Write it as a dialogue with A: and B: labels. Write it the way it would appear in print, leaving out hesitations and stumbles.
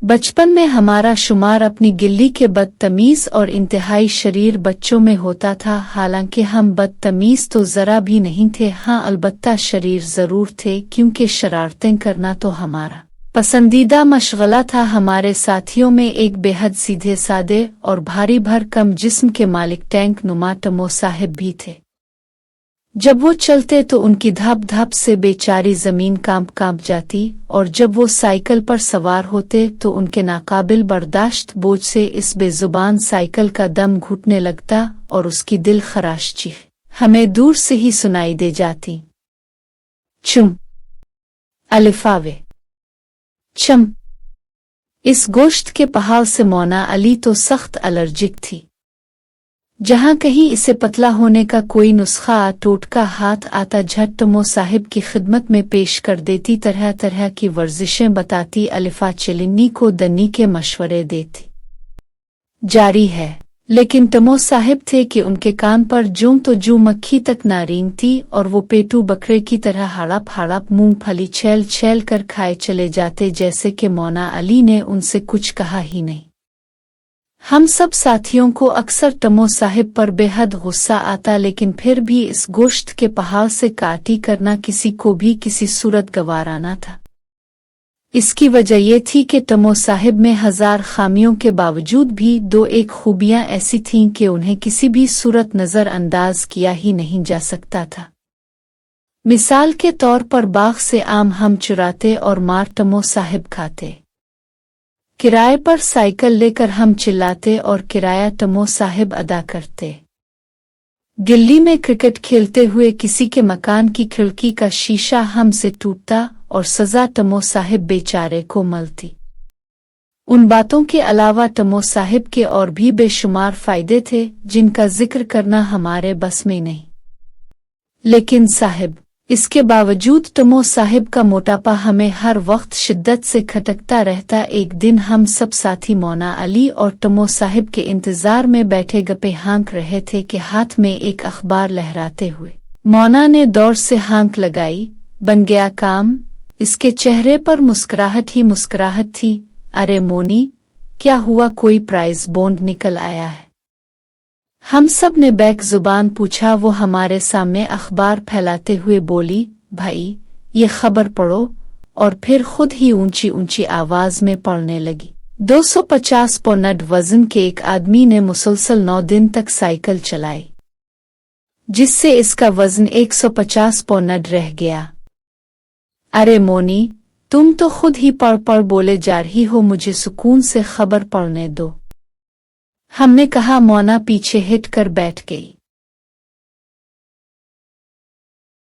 A: बचपन में हमारा शुमार अपनी गिल्ली के बदतमीज और इंतहाई शरीर बच्चों में होता था। हालांकि हम बदतमीज तो जरा भी नहीं थे, हाँ अलबत्ता शरीर जरूर थे, क्योंकि शरारतें करना तो हमारा पसंदीदा मशगला था। हमारे साथियों में एक बेहद सीधे सादे और भारी भरकम जिस्म के मालिक टैंक नुमा टमो साहिब भी थे। जब वो चलते तो उनकी धप धप से बेचारी जमीन कांप जाती, और जब वो साइकिल पर सवार होते तो उनके नाकाबिल बर्दाश्त बोझ से इस बेजुबान साइकिल का दम घुटने लगता और उसकी दिल खराश चीख हमें दूर से ही सुनाई दे जाती। चुम अलिफावे चम। इस गोश्त के पहाड़ से मौना अली तो सख्त एलर्जिक थी। जहां कहीं इसे पतला होने का कोई नुस्खा टोटका हाथ आता, झट टमो साहिब की खिदमत में पेश कर देती। तरह तरह की वर्जिशें बताती, अलिफा चिलिन्नी को दन्नी के मशवरे देती। जारी है, लेकिन टमो साहिब थे कि उनके कान पर जूं तो जूं मक्खी तक ना रेंगती, और वो पेटू बकरे की तरह हड़प हड़प मूंगफली छेल छेल कर खाए चले जाते, जैसे कि मौना अली ने उनसे कुछ कहा ही नहीं। हम सब साथियों को अक्सर टमो साहिब पर बेहद गुस्सा आता, लेकिन फिर भी इस गोश्त के पहाड़ से काटी करना किसी को भी किसी सूरत गवाराना था। इसकी वजह ये थी कि टमो साहिब में हजार खामियों के बावजूद भी दो एक खूबियां ऐसी थीं कि उन्हें किसी भी सूरत नजरअंदाज किया ही नहीं जा सकता था। मिसाल के तौर पर बाग से आम हम चुराते और मार टमो साहिब खाते। किराए पर साइकिल लेकर हम चिल्लाते और किराया टमो साहिब अदा करते। गिल्ली में क्रिकेट खेलते हुए किसी के मकान की खिड़की का शीशा हमसे टूटता और सजा टमो साहिब बेचारे को मिलती। उन बातों के अलावा टमो साहिब के और भी बेशुमार फायदे थे, जिनका जिक्र करना हमारे बस में नहीं। लेकिन साहिब, इसके बावजूद टमो साहिब का मोटापा हमें हर वक्त शिद्दत से खटकता रहता। एक दिन हम सब साथी मौना अली और टमो साहिब के इंतजार में बैठे गप्पे हाँक रहे थे कि हाथ में एक अखबार लहराते हुए मौना ने दौड़ से हाँक लगाई, बन गया काम। इसके चेहरे पर मुस्कुराहट ही मुस्कुराहट थी। अरे मोनी, क्या हुआ, कोई प्राइज बॉन्ड निकल आया है? हम सब ने बैक जुबान पूछा। वो हमारे सामने अखबार फैलाते हुए बोली, भाई ये खबर पढ़ो, और फिर खुद ही ऊंची ऊंची आवाज में पढ़ने लगी। 250 पौंड वजन के एक आदमी ने मुसलसल 9 दिन तक साइकिल चलाई, जिससे इसका वजन 150 पौंड रह गया। अरे मोनी, तुम तो खुद ही पढ़ पढ़ बोले जा रही हो, मुझे सुकून से खबर पढ़ने दो। हमने कहा। मौना पीछे हिट कर बैठ गई।